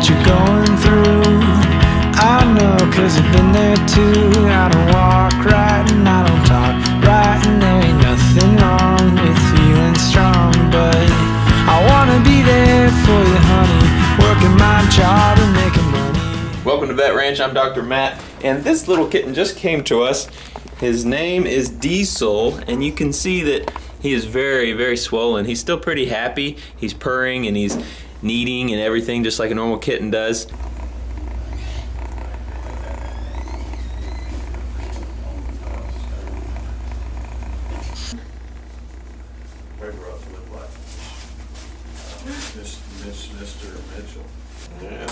what you're going through. I know, 'cause I've been there too. I don't walk right and I don't talk right, and there ain't nothing wrong with feeling strong, but I wanna be there for you, honey, working my job and making money. Welcome to Vet Ranch. I'm Dr. Matt, and this little kitten just came to us. His name is Diesel, and you can see that he is very, very swollen. He's still pretty happy. He's purring and he's kneading and everything just like a normal kitten does. Mr. Mitchell. Yeah.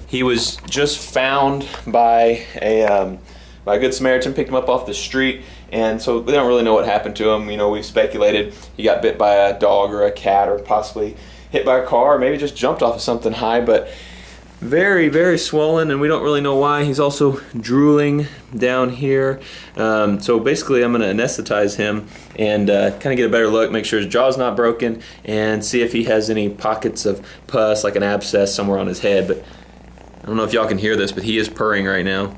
He was just found by a Good Samaritan, picked him up off the street, and so we don't really know what happened to him. You know, we've speculated he got bit by a dog or a cat, or possibly hit by a car, or maybe just jumped off of something high, but very, very swollen, and we don't really know why. He's also drooling down here. So basically I'm gonna anesthetize him and kind of get a better look, make sure his jaw's not broken, and see if he has any pockets of pus, like an abscess somewhere on his head. But I don't know if y'all can hear this, but he is purring right now.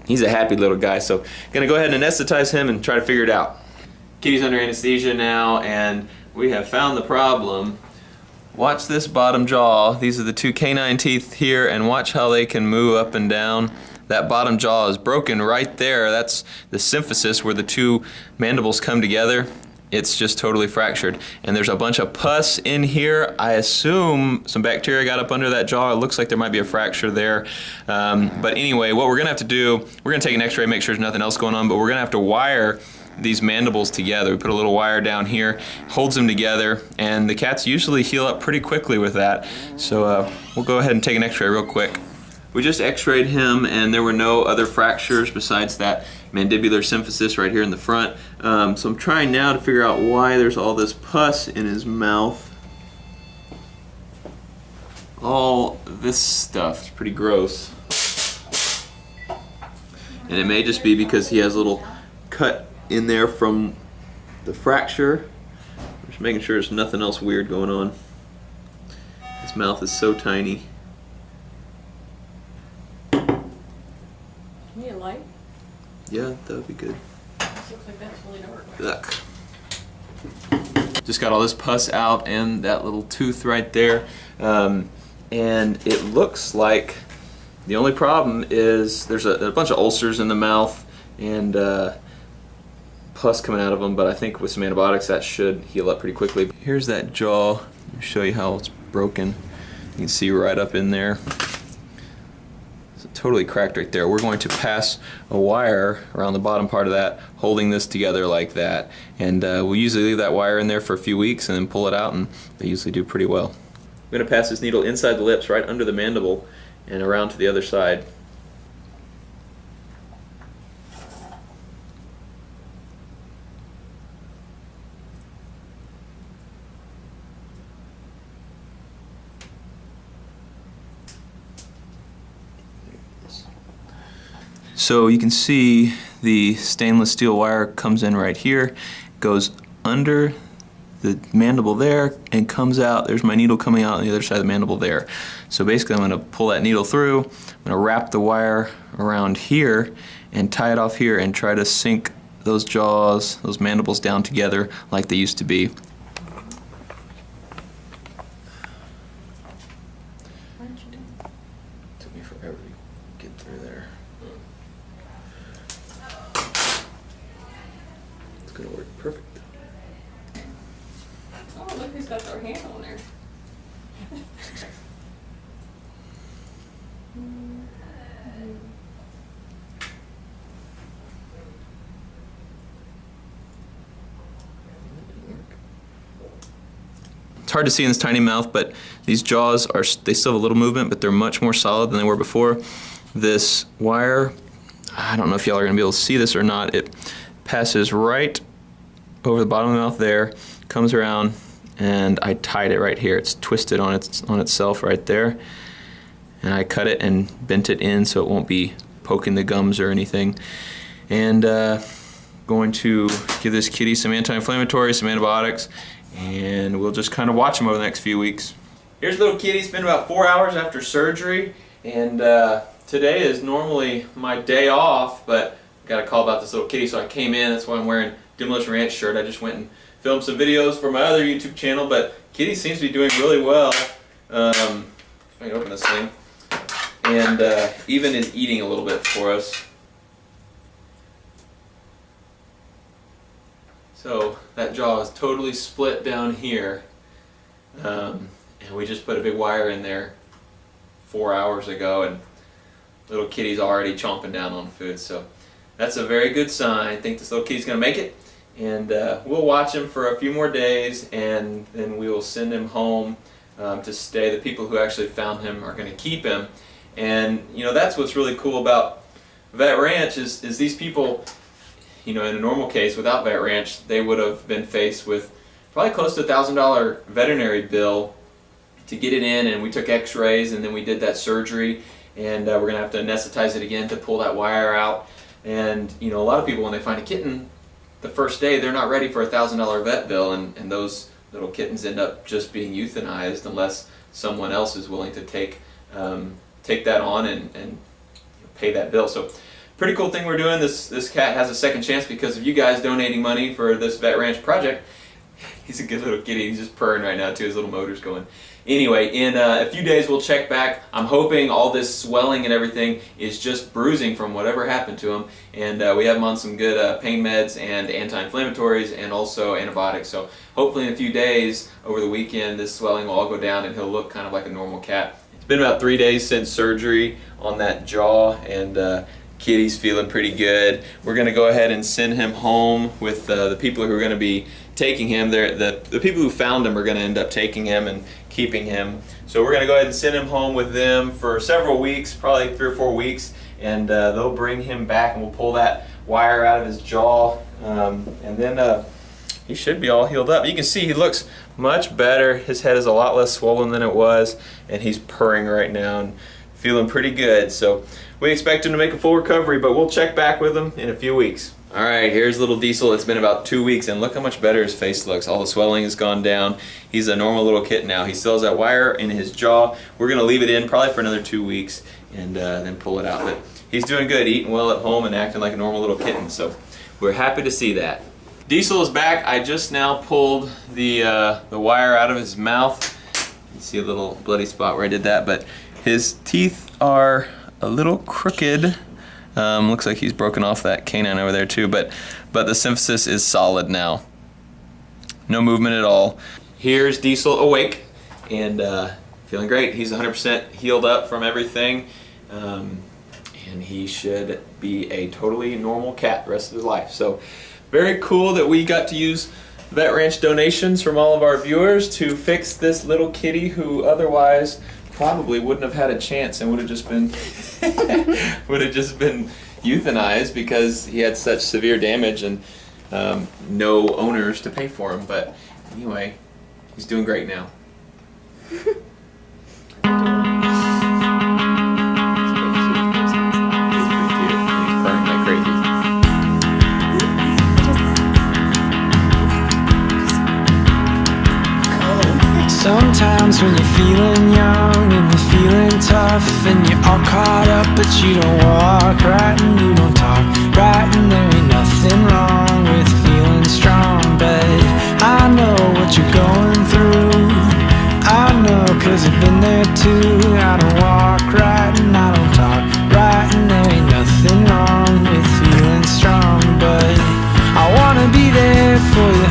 He's a happy little guy, so gonna go ahead and anesthetize him and try to figure it out. Kitty's under anesthesia now, and we have found the problem. Watch this bottom jaw. These are the two canine teeth here, and watch how they can move up and down. That bottom jaw is broken right there. That's the symphysis where the two mandibles come together. It's just totally fractured. And there's a bunch of pus in here. I assume some bacteria got up under that jaw. It looks like there might be a fracture there. But anyway, what we're gonna have to do, we're gonna take an x-ray, make sure there's nothing else going on, but we're gonna have to wire these mandibles together. We put a little wire down here, holds them together, and the cats usually heal up pretty quickly with that. So we'll go ahead and take an x-ray real quick. We just x-rayed him, and there were no other fractures besides that mandibular symphysis right here in the front. So I'm trying now to figure out why there's all this pus in his mouth. All this stuff is pretty gross. And it may just be because he has a little cut in there from the fracture. I'm just making sure there's nothing else weird going on. His mouth is so tiny. Need a light? Yeah, that would be good. This looks like that's really dark. Ugh. Just got all this pus out and that little tooth right there. And it looks like the only problem is there's a bunch of ulcers in the mouth and pus coming out of them, but I think with some antibiotics that should heal up pretty quickly. Here's that jaw. Let me show you how it's broken. You can see right up in there. It's totally cracked right there. We're going to pass a wire around the bottom part of that, holding this together like that. And we'll usually leave that wire in there for a few weeks and then pull it out, and they usually do pretty well. I'm going to pass this needle inside the lips, right under the mandible, and around to the other side. So you can see the stainless steel wire comes in right here, goes under the mandible there, and comes out. There's my needle coming out on the other side of the mandible there. So basically I'm going to pull that needle through, I'm going to wrap the wire around here and tie it off here and try to sink those jaws, those mandibles down together like they used to be. Took me forever to get through there. It's gonna work perfect. Oh, look who's got their hand on there. It's hard to see in this tiny mouth, but these jaws they still have a little movement, but they're much more solid than they were before. This wire, I don't know if y'all are going to be able to see this or not, it passes right over the bottom of the mouth there, comes around, and I tied it right here. It's twisted on itself right there, and I cut it and bent it in so it won't be poking the gums or anything. And going to give this kitty some anti-inflammatory, some antibiotics, and we'll just kind of watch him over the next few weeks. Here's little kitty. It's been about 4 hours after surgery, and today is normally my day off, but I got a call about this little kitty, so I came in. That's why I'm wearing Demolition Ranch shirt. I just went and filmed some videos for my other YouTube channel, but kitty seems to be doing really well. I can open this thing, and even is eating a little bit for us. So that jaw is totally split down here, and we just put a big wire in there 4 hours ago, and little kitty's already chomping down on food. So that's a very good sign. I think this little kitty's going to make it, and we'll watch him for a few more days, and then we will send him home to stay. The people who actually found him are going to keep him, and you know, that's what's really cool about Vet Ranch is these people. You know, in a normal case, without Vet Ranch, they would have been faced with probably close to $1,000 veterinary bill to get it in, and we took x-rays, and then we did that surgery, and we're going to have to anesthetize it again to pull that wire out. And, you know, a lot of people, when they find a kitten, the first day, they're not ready for a $1,000 vet bill, and those little kittens end up just being euthanized unless someone else is willing to take that on and pay that bill. So pretty cool thing we're doing. This cat has a second chance because of you guys donating money for this Vet Ranch project. He's a good little kitty. He's just purring right now too. His little motor's going. Anyway, in a few days we'll check back. I'm hoping all this swelling and everything is just bruising from whatever happened to him. And we have him on some good pain meds and anti-inflammatories and also antibiotics. So hopefully in a few days over the weekend this swelling will all go down and he'll look kind of like a normal cat. It's been about 3 days since surgery on that jaw, and kitty's feeling pretty good. We're going to go ahead and send him home with the people who are going to be taking him. The people who found him are going to end up taking him and keeping him. So we're going to go ahead and send him home with them for several weeks, probably 3 or 4 weeks, and they'll bring him back and we'll pull that wire out of his jaw, and then he should be all healed up. You can see he looks much better. His head is a lot less swollen than it was, and he's purring right now and feeling pretty good. So we expect him to make a full recovery, but we'll check back with him in a few weeks. Alright, here's little Diesel. It's been about 2 weeks, and look how much better his face looks. All the swelling has gone down. He's a normal little kitten now. He still has that wire in his jaw. We're going to leave it in probably for another 2 weeks and then pull it out. But he's doing good, eating well at home and acting like a normal little kitten, so we're happy to see that. Diesel is back. I just now pulled the wire out of his mouth. You see a little bloody spot where I did that, but his teeth are a little crooked. Looks like he's broken off that canine over there too, but the symphysis is solid now. No movement at all. Here's Diesel awake and feeling great. He's 100% healed up from everything, and he should be a totally normal cat the rest of his life. So very cool that we got to use Vet Ranch donations from all of our viewers to fix this little kitty who otherwise probably wouldn't have had a chance and would have just been euthanized because he had such severe damage and no owners to pay for him. But anyway, he's doing great now. Sometimes when you're feeling young and you're feeling tough and you're all caught up, but you don't walk right and you don't talk right, and there ain't nothing wrong with feeling strong. But I know what you're going through. I know 'cause I've been there too. I don't walk right and I don't talk right, and there ain't nothing wrong with feeling strong. But I wanna be there for you,